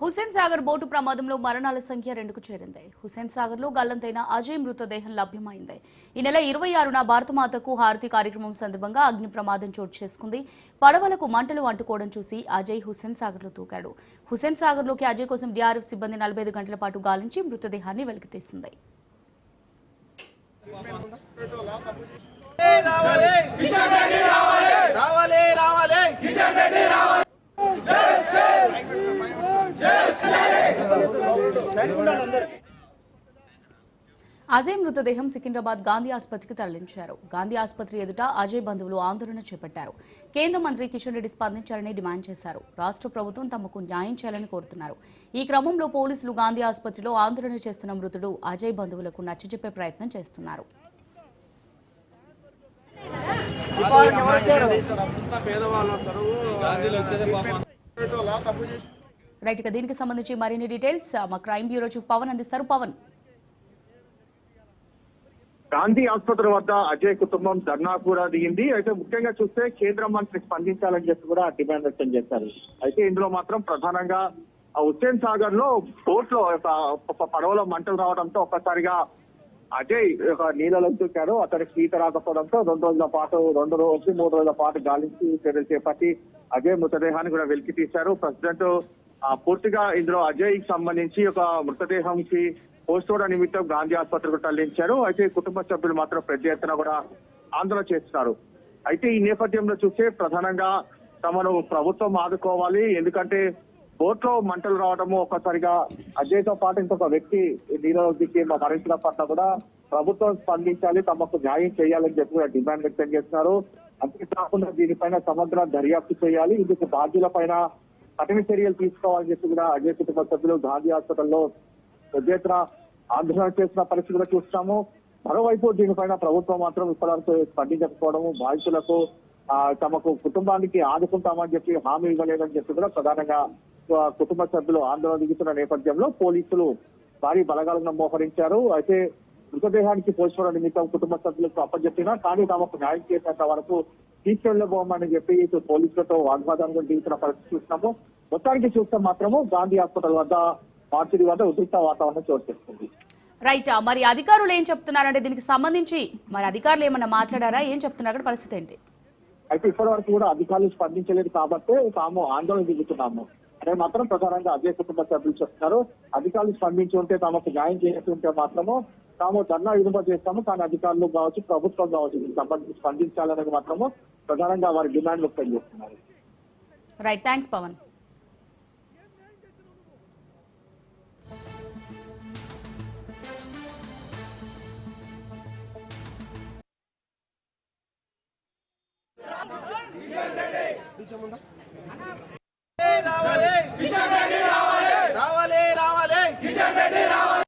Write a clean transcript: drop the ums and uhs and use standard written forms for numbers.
Hussain Sagar boat ప్రమాదంలో మరణాల సంఖ్య 2కు చేరింది. హుస్సేన్ సాగర్ లో గల్లంతైన అజయ్ మృతదేహం లభ్యమైంది. ఈ నెల 26న భారతమాతకు హారతి కార్యక్రమం సందర్భంగా అగ్ని ప్రమాదం చోటు చేసుకుంది. పడవలకు మంటలు అంటుకోవడం చూసి అజయ్ హుస్సేన్ సాగర్ లో దూకాడు. హుస్సేన్ సాగర్ లోకి అజయ్ కోసం డిఆర్ఎఫ్ సిబ్బంది 45 గంటల పాటు గాలించి మృతదేహాన్ని వెలికితీసింది. అజయ్ మృతదేహం సికింద్రాబాద్ గాంధీ ఆసుపత్రికి తరలించారు. గాంధీ ఆసుపత్రి ఎదుట అజయ్ బంధువులు ఆందోళన చేపట్టారు. కేంద్ర మంత్రి కిషన్ రెడ్డి స్పందించాలని డిమాండ్ చేశారు. రాష్ట్ర ప్రభుత్వం తమకు న్యాయం చేయాలని కోరుతున్నారు. ఈ క్రమంలో పోలీసులు గాంధీ ఆసుపత్రిలో ఆందోళన చేస్తున్న మృతుడు అజయ్ బంధువులకు నచ్చజెప్పే ప్రయత్నం చేస్తున్నారు. రైట్, ఇక దీనికి సంబంధించి మరిన్ని డీటెయిల్స్ మా క్రైమ్ బ్యూరో చీఫ్ పవన్ అందిస్తారు. పవన్, గాంధీ ఆసుపత్రి వద్ద అజయ్ కుటుంబం ధర్నా కూడా దిగింది. అయితే ముఖ్యంగా చూస్తే కేంద్ర మంత్రి స్పందించాలని చెప్పి కూడా డిమాండ్ వ్యక్తం చేశారు. అయితే ఇందులో మాత్రం ప్రధానంగా హుస్సేన్ సాగర్ లో బోట్ లో పడవలో మంటలు రావడంతో ఒక్కసారిగా అజయ్ నీళ్ళలో దూకాడు. అతనికి ఈత రాకపోవడంతో 2 రోజుల పాటు 2 రోజులు 3 రోజుల పాటు గాలించి చర్యలు చేపట్టి అజయ్ మృతదేహాన్ని కూడా వెలికి తీశారు. ప్రెసిడెంట్ పూర్తిగా ఇందులో అజయ్ కి సంబంధించి ఒక మృతదేహంకి పోస్టుమార్టం నిమిత్తం గాంధీ ఆసుపత్రికి తరలించారు. అయితే కుటుంబ సభ్యులు మాత్రం పెద్ద ఎత్తున కూడా ఆందోళన చేస్తున్నారు. అయితే ఈ నేపథ్యంలో చూస్తే ప్రధానంగా తమను ప్రభుత్వం ఆదుకోవాలి. ఎందుకంటే బోట్ లో మంటలు రావడము ఒక్కసారిగా అజయ్ తో పాటు ఇంకొక వ్యక్తి నీళ్ళలో దిగి మరణించిన పట్ల కూడా ప్రభుత్వం స్పందించాలి, తమకు న్యాయం చేయాలని చెప్పి కూడా డిమాండ్ వ్యక్తం చేస్తున్నారు. అంతేకాకుండా దీనిపైన సమగ్ర దర్యాప్తు చేయాలి, ఇందుకు బాధ్యుల పైన కఠిన చర్యలు తీసుకోవాలని చెప్పి కూడా అజయ్ కుటుంబ సభ్యులు గాంధీ హాస్పిటల్లో పెద్ద ఎత్తున ఆందోళన చేసిన పరిస్థితి కూడా చూస్తాము. మరోవైపు దీనిపైన ప్రభుత్వం మాత్రం ఇప్పటివరకు స్పందించకపోవడము, బాధితులకు తమకు కుటుంబానికి ఆదుకుంటామని చెప్పి హామీ ఇవ్వలేదని చెప్పి కూడా ప్రధానంగా కుటుంబ సభ్యులు ఆందోళన దిగుతున్న నేపథ్యంలో పోలీసులు భారీ బలగాలను మోహరించారు. అయితే మృతదేహానికి పోస్టుమార్టం నిమిత్తం కుటుంబ సభ్యులకు అప్పచెప్పినా కానీ తమకు న్యాయం చేసేంత వరకు తీసుకెళ్లబోమని చెప్పి పోలీసులతో వాగ్వాదాన్ని దిగుతున్న పరిస్థితి చూస్తున్నాము. మొత్తానికి చూస్తే మాత్రము గాంధీ హాస్పిటల్ వద్ద మార్చిడి వద్ద ఉద్రిక్త వాతావరణం చోటు చేసుకుంది. రైట్, మరి అధికారులు ఏం చెప్తున్నారంటే దీనికి సంబంధించి మరి అధికారులు ఏమన్నా మాట్లాడారా, ఏం చెప్తున్నారు, పరిస్థితి ఏంటి? అయితే ఇప్పటి వరకు కూడా అధికారులు స్పందించలేదు కాబట్టి తాము ఆందోళన దిగుతున్నాము అదే మాత్రం ప్రధానంగా అజయ్ కుటుంబ సభ్యులు చెప్తున్నారు. అధికారులు స్పందించి ఉంటే తమకు న్యాయం చేస్తుంటే మాత్రము తాము ధర్నా విడుదల చేస్తాము, కానీ అధికారులు కావచ్చు ప్రభుత్వం కావచ్చు దీనికి సంబంధించి స్పందించాలనేది మాత్రము ప్రధానంగా వారి డిమాండ్ వ్యక్తం చేస్తున్నారు. Right, thanks Pavan. రావాలి కిషన్ రెడ్డి రావాలి, రావాలి కిషన్ రెడ్డి రావాలి.